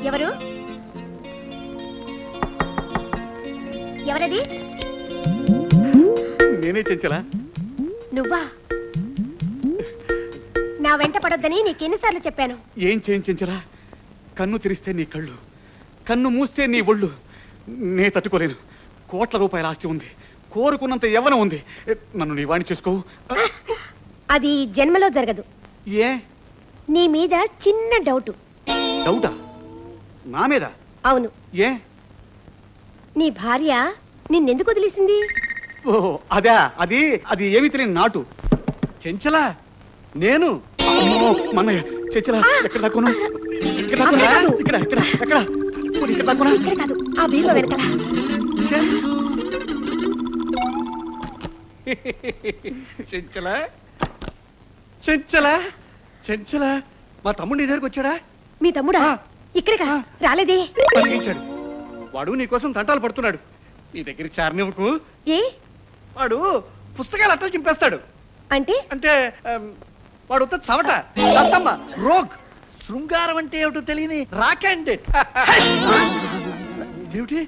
ఎవరు? ఎవరది? నేనే చెంచలా. నువ్వా? నా వెంట పడొద్దని నీకెన్నిసార్లు చెప్పాను? ఏం చేయించరా? కన్ను తెరిస్తే నీ కళ్ళు, కన్ను మూస్తే నీ ఒళ్ళు. నే తట్టుకోలేను. కోట్ల రూపాయల ఆస్తి ఉంది, కోరుకున్నంత యవ్వనం ఉంది. నన్ను నీ వాణి చేసుకోవు. అది జన్మలో జరగదు. ఏ? నీ మీద చిన్న డౌటు. డౌటా? నా మీద? అవును. ఏ? నీ భార్య నిన్నెందుకు వదిలేసింది? ఓ అదా, అది అది ఏమీ తెలియని నాటు. చెంచలా నేను మన్నయ్య. చెంచలా ఎక్కడ దాక్కును? ఇక్కడ దాక్కునా? ఇక్కడ ఇక్కడ ఎక్కడ? ఇక్కడ దాక్కునా? ఇక్కడ కాదు, ఆ బీరువా వెనకాల. చెంచలా చెంచలా చెంచలా మా తమ్ముడు నీ దగ్గరికి వచ్చాడా? మీ తమ్ముడా? ఇక్కడికా రాలేదే? పలిగించాడు. వాడు నీకోసం తంటాలు పడుతున్నాడు. నీ దగ్గర చారనివ్వకు. ఏ? వాడు పుస్తకాలు అట్టలు చింపేస్తాడు. అంటే? అంటే వాడు ఉత్త చవట, దత్తమ్మ, రోగ్. శృంగారం అంటే ఏమిటో తెలియని రాకండ్. ఏమిటి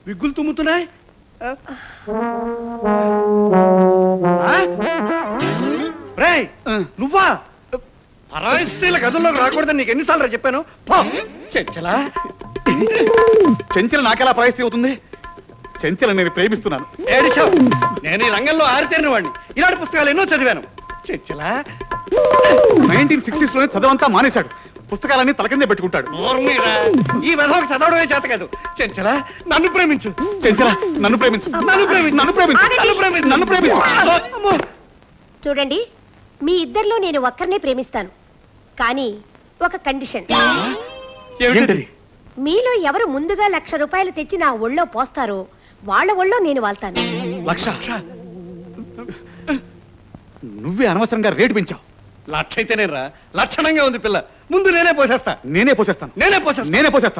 విగ్గులు తుమ్ముతున్నాయి? రేయ్ నువ్వా? పరాయి స్త్రీల గదుల్లోకి రాకూడదని నీకు ఎన్నిసార్లు చెప్పాను? చెంచలా చెంచల నాకెలా పరిస్థితి అవుతుంది? చెంచల నేను ప్రేమిస్తున్నాను. ఏడిచావు. నేను ఈ రంగంలో ఆరితేరిన వాడిని. ఇలాంటి పుస్తకాలు ఎన్నో చదివాను. చెంచలా 1960s లోనే చదవంతా మానేశాడు. పుస్తకాలన్నీ తలకిందే పెట్టుకుంటాడు. ఈ విధంగా చదవడమే చేత కాదు. చెంచలా నన్ను ప్రేమించు. చెంచల నన్ను ప్రేమించు. నన్ను ప్రేమించు. నన్ను ప్రేమించు. నన్ను ప్రేమించు. నన్ను ప్రేమించు. చూడండి, మీ ఇద్దరిలో నేను ఒక్కరినే ప్రేమిస్తాను. కానీ ఒక కండిషన్. ఏంటది? మీలో ఎవరు ముందుగా 1,00,000 రూపాయలు తెచ్చి నా ఒళ్ళో పోస్తారో వాళ్ళ ఒళ్ళో నేను వాళ్తాను. 1,00,000? నువ్వే అనవసరంగా రేటు పెంచావు. 1,00,000 అయితేనే రా. లక్షణంగా ఉంది పిల్ల. ముందు నేనే పోసేస్తా. నేనే పోసేస్తాను. నేనే పోసేస్తా. నేనే పోసేస్తాను.